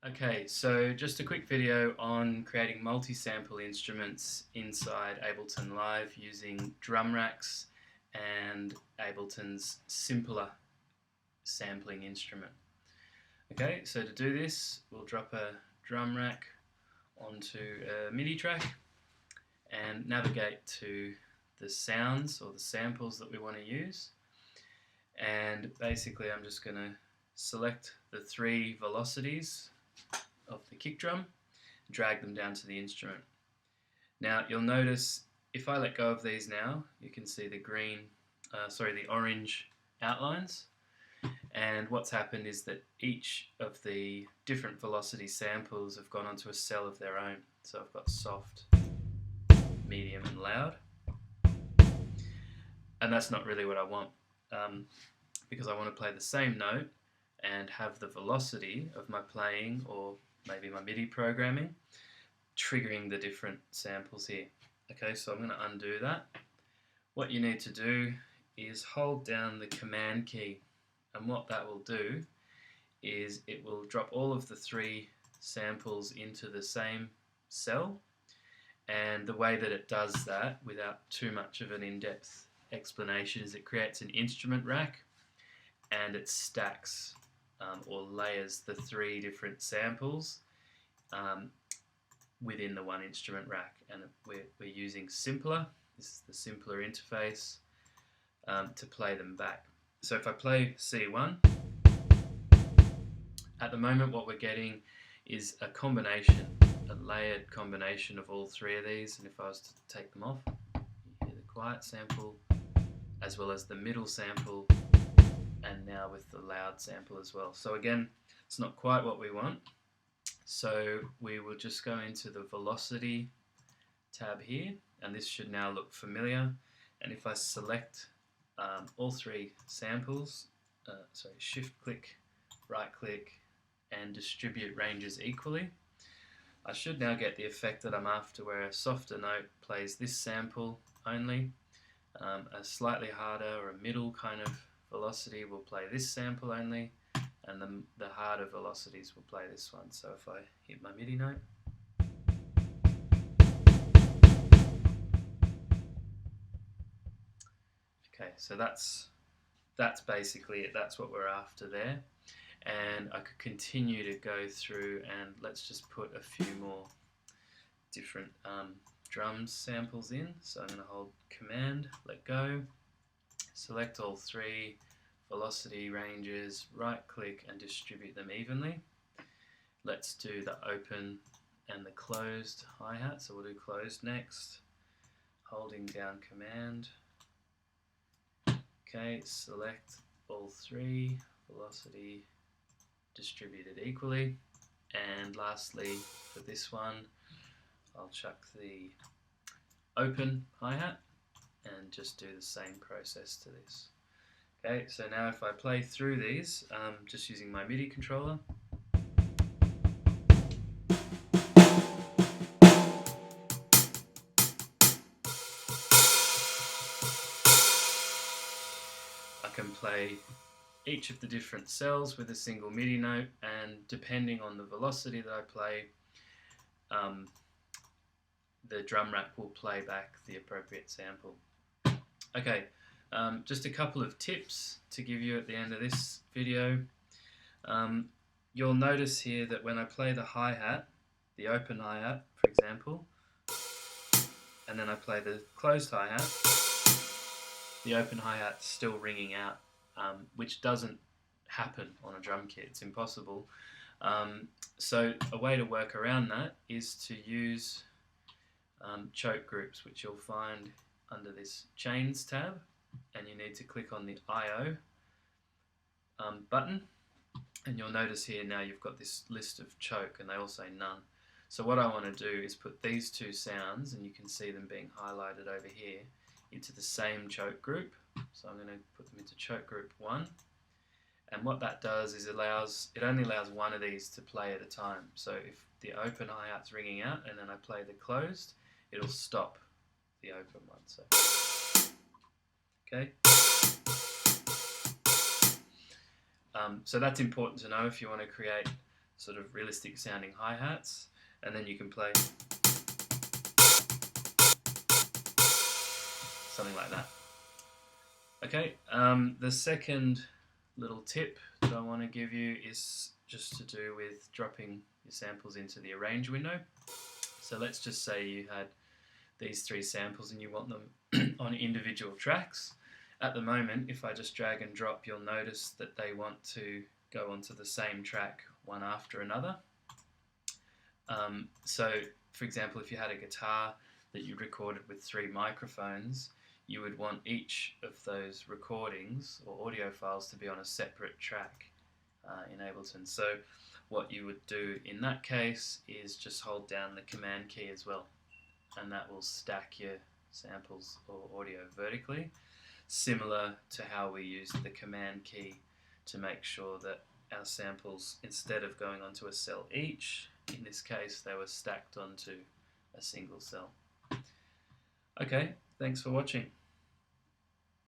Okay, so just a quick video on creating multi-sample instruments inside Ableton Live using drum racks and Ableton's simpler sampling instrument. Okay, so to do this, we'll drop a drum rack onto a MIDI track and navigate to the sounds or the samples that we want to use. And basically I'm just going to select the 3 velocities of the kick drum, drag them down to the instrument. Now you'll notice if I let go of these now, you can see the the orange outlines, and what's happened is that each of the different velocity samples have gone onto a cell of their own. So I've got soft, medium and loud, and that's not really what I want, because I want to play the same note and have the velocity of my playing, or maybe my MIDI programming, triggering the different samples here. Okay, so I'm going to undo that. What you need to do is hold down the command key, and what that will do is it will drop all of the 3 samples into the same cell, and the way that it does that without too much of an in-depth explanation is it creates an instrument rack and it stacks or layers the 3 different samples within the one instrument rack, and we're using simpler. This is the simpler interface to play them back. So if I play C1, at the moment what we're getting is a combination, a layered combination of all 3 of these, and if I was to take them off, you hear the quiet sample as well as the middle sample, and now with the loud sample as well. So again, it's not quite what we want. So we will just go into the velocity tab here, and this should now look familiar. And if I select all 3 samples, shift click, right click, and distribute ranges equally, I should now get the effect that I'm after, where a softer note plays this sample only, a slightly harder or a middle kind of velocity will play this sample only, and the harder velocities will play this one. So if I hit my MIDI note, okay, so that's basically it. That's what we're after there. And I could continue to go through, and let's just put a few more different drum samples in. So I'm going to hold Command, let go, select all 3 velocity ranges, right click and distribute them evenly. Let's do the open and the closed hi-hat. So we'll do closed next, holding down Command. Okay, select all 3, velocity distributed equally, and lastly for this one I'll chuck the open hi-hat and just do the same process to this. Okay, so now if I play through these, just using my MIDI controller, I can play each of the different cells with a single MIDI note, and depending on the velocity that I play, the drum rack will play back the appropriate sample. Okay, just a couple of tips to give you at the end of this video. You'll notice here that when I play the hi-hat, the open hi-hat for example, and then I play the closed hi-hat, the open hi-hat's still ringing out, which doesn't happen on a drum kit. It's impossible. So a way to work around that is to use choke groups, which you'll find under this Chains tab, and you need to click on the I/O button, and you'll notice here now you've got this list of choke and they all say none. So what I want to do is put these 2 sounds, and you can see them being highlighted over here, into the same choke group. So I'm going to put them into choke group 1, and what that does is it only allows one of these to play at a time. So if the open hi-hat's ringing out and then I play the closed, it'll stop the open one. So okay, so that's important to know if you want to create sort of realistic sounding hi-hats, and then you can play something like that. Okay, the second little tip that I want to give you is just to do with dropping your samples into the arrange window. So let's just say you had these 3 samples and you want them on individual tracks. At the moment, if I just drag and drop, you'll notice that they want to go onto the same track one after another. So for example, if you had a guitar that you recorded with 3 microphones, you would want each of those recordings or audio files to be on a separate track in Ableton. So what you would do in that case is just hold down the command key as well, and that will stack your samples or audio vertically, similar to how we used the command key to make sure that our samples, instead of going onto a cell each, in this case they were stacked onto a single cell. Okay, thanks for watching.